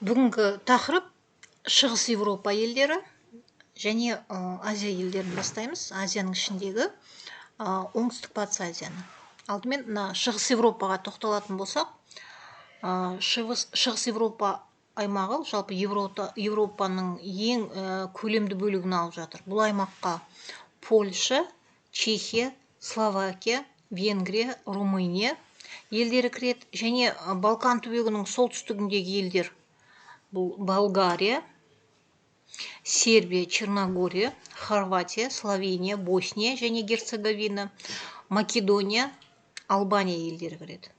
Бүгінгі тақырып Шығыс Еуропа елдері және Азия елдерін бастаймыз. Азияның ішіндегі оңтүстік батыс Азияны. Алдымен Шығыс Еуропаға тоқталатын болсақ, Шығыс Еуропа аймағы жалпы Еуропаның ең көлемді бөлігін алып жатыр. Бұл аймаққа Польша, Чехия, Словакия, Венгрия, Румыния елдері кіреді, және Балкан түбегінің солтүстігіндегі елдер бұл Болгария, Сербия, Черногория, Хорватия, Словения, Босния және Герцеговина, Македония, Албания елдері кіреді.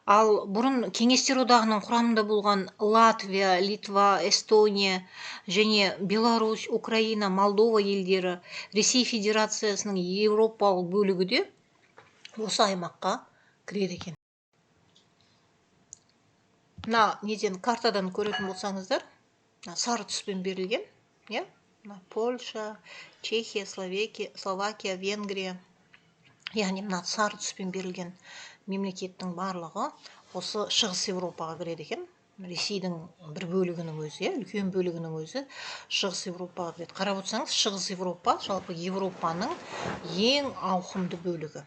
Ал бұрын Кеңестер одағының құрамында болған Латвия, Литва, Эстония және Беларусь, Украина, Молдова елдері Ресей Федерациясының еуропалық бөлігі де осы аймаққа кіреді екен. Неден картадан көретін болсаңыздар, сары түспен берілген, Польша, Чехия, Словакия, Венгрия, яғни сары түспен берілген мемлекеттің барлығы осы Шығыс Еуропаға кіреді екен. Ресейдің бір бөлігінің өзі, үлкен бөлігінің өзі Шығыс Еуропаға кіреді. Қарап отырсаңыз, Шығыс Еуропа жалпы Еуропаның ең ауқымды бөлігі.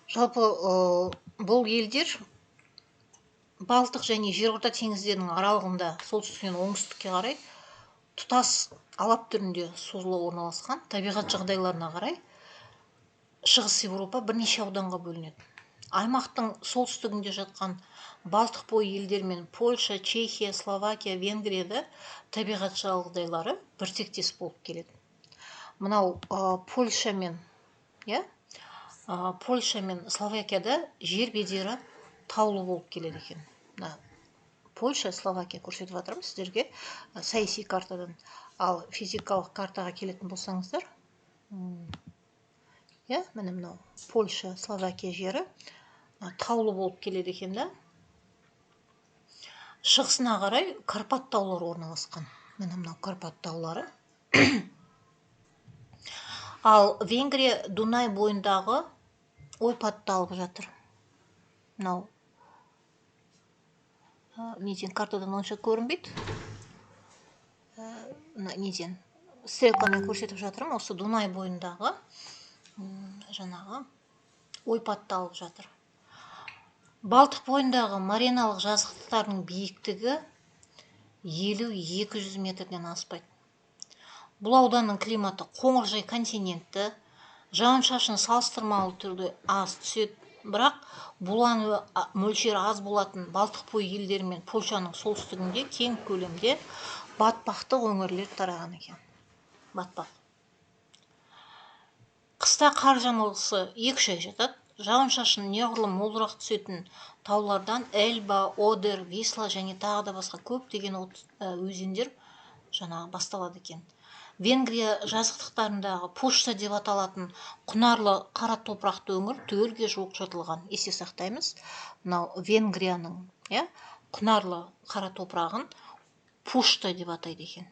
Жалпы бұл елдер Балтық және Жерорта теңіздерінің аралығында солтүстіктен оңтүстікке қарай тұтас алап түрінде созыла орналасқан. Табиғат жағдайларына қарай Шығыс Еуропа бірнеше ауданға бөлінеді. Аймақтың солтүстігінде жатқан Балтық бойы елдермен Польша, Чехия, Словакия, Венгрияда табиғат жағдайлары біртектес болып келеді. Мынау Польша мен Словакияда жер бедері таулы болып келеді екен. Польша, Словакия көрсетіп жатырмын сіздерге саяси картадан. Ал физикалық картаға келетін болсаңыздар, міне мынау Польша, Словакия жері таулы болып келеді екен. Шығысына қарай Карпат таулары орналасқан. Мынау Карпат таулары. Ал Венгрия Дунай бойындағы ойпатты алып жатыр. Мынау неден картадан онша көрінбейді. Неден стрелкамен көрсетіп жатырмын. Осы Дунай бойындағы жаңағы ойпатты алып жатыр. Балтық бойындағы мариналық жазықтықтардың биіктігі 50-200 метрден аспайды. Бұл ауданның климаты қоңыржай континентті, жауын-шашын салыстырмалы түрде аз түседі. Бірақ булану мөлшері аз болатын Балтық бойы елдері мен Польшаның солтүстігінде кең көлемде батпақты өңірлер тараған екен. Қыста қар жамылғысы 2-3 ай жатады. Жауын-шашын неғұрлым молырақ түсетін таулардан Эльба, Одер, Висла және тағы да басқа көптеген өзендер басталады екен. Венгрия жазықтықтарындағы Пушта деп аталатын құнарлы қара топырақты өңір түгелге жуық жыртылған. Есте сақтаймыз, мынау Венгрияның құнарлы қара топырағын Пушта деп атайды екен.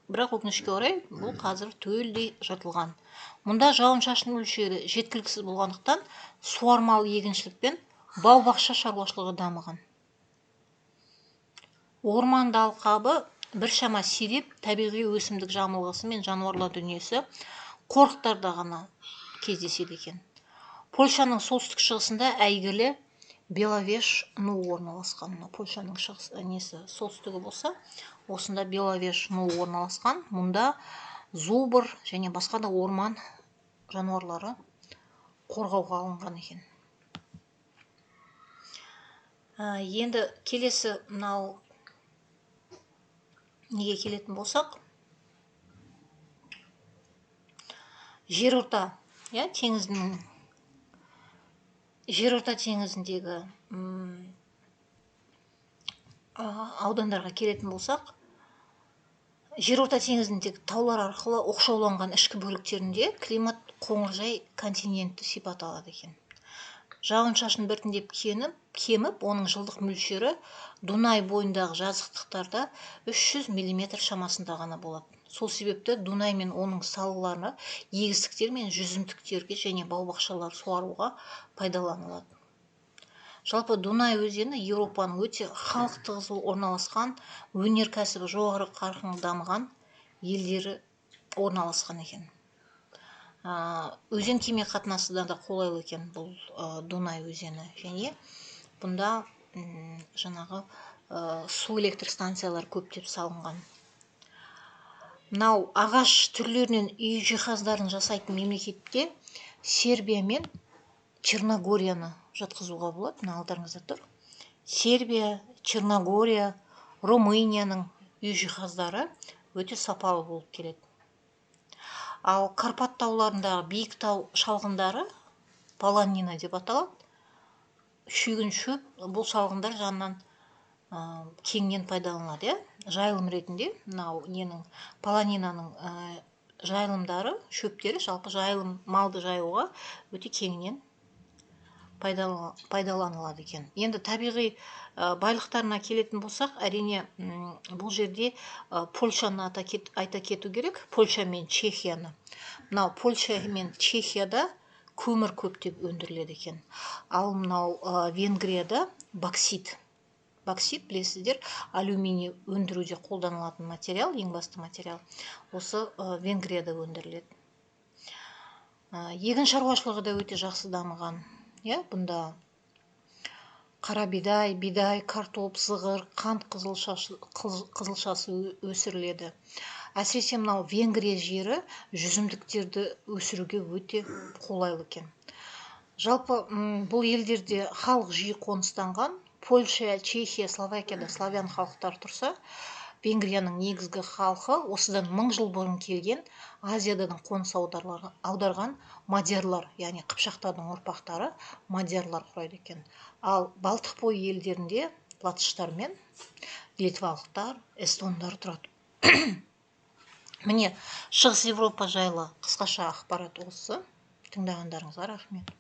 Бірақ өкінішке орай бұл қазір түгелдей жыртылған. Мұнда жауын-шашын мөлшері жеткіліксіз болғандықтан суармалы егіншілік пен бау-бақша шаруашылығы дамыған. Орманды алқабы біршама сиреп, табиғи өсімдік жамылғысы мен жануарлар дүниесі қорықтарда ғана кездеседі екен. Польшаның солтүстік шығысында әйгілі Беловеж нуы орналасқан. Польшаның солтүстігі болса, осында Беловеж нуы орналасқан. Мұнда зубр және басқа да орман жануарлары қорғауға алынған екен. Енді келесі мынау неге келетін болсақ, Жерорта теңізіндегі аудандарға келетін болсақ, Жерорта теңізіндегі таулар арқылы оқшауланған ішкі бөліктерінде климат қоңыржай континентті сипат алады екен. Жауын-шашын біртіндеп кеміп, оның жылдық мөлшері Дунай бойындағы жазықтықтарда 300 мм шамасында ғана болады. Сол себепті Дунай мен оның салалары егістіктер мен жүзімдіктерге және бау-бақшалар суаруға пайдаланылады. Жалпы Дунай өзені Еуропаның өте халық тығыз орналасқан, өнеркәсібі жоғары қарқынды дамыған елдері орналасқан екен. Өзен кеме қатынасы да қолайлы екен бұл Дунай өзені, және бұнда жаңағы су электр станциялар көптеп салынған. Мынау ағаш түрлерінен үй жиһаздарын жасайтын мемлекетте Сербия мен Черногорияны жатқызуға болады. Мына алдарыңызда тұр. Сербия, Черногория, Румынияның үй жиһаздары өте сапалы болып келеді. Ал Карпат тауларындағы биік тау шалғындары полонина деп аталады. Шүйгін шөп, бұл шалғындар жанынан кеңінен пайдаланылады, жайылым ретінде. Мынау ненің полонинаның жайылымдары, шөптері жалпы жайылым малды жаюға өте кеңінен пайдаланылады екен. Енді табиғи байлықтарына келетін болсақ, әрине бұл жерде Польшаны айта кету керек, Польша мен Чехияны. Мынау Польша мен Чехияда көмір көптеп өндіріледі екен. Ал мынау Венгрияда боксит. Боксит, білесіздер, алюминий өндіруде қолданылатын материал, ең басты материал. Осы Венгрияда өндіріледі. Егін шаруашылығы да өте жақсы дамыған. Бұнда қара бидай, картоп, зығыр, қант қызылшасы өсіріледі. Әсіресе мынау Венгрия жері жүзімдіктерді өсіруге өте қолайлы екен. Жалпы бұл елдерде халық жиі қоныстанған. Польша, Чехия, Словакияда славян халықтар тұрса, Венгрияның негізгі халқы осыдан 1000 жыл бұрын келген Азиядан қоныс аударған мадиярлар, яғни қыпшақтардың ұрпақтары мадиярлар құрайды екен. Ал Балтық бойы елдерінде латыштар мен литвалықтар, эстондар тұрады. Міне, Шығыс Европа жайлы қысқаша ақпарат осы. Тыңдағандарыңызға рахмет.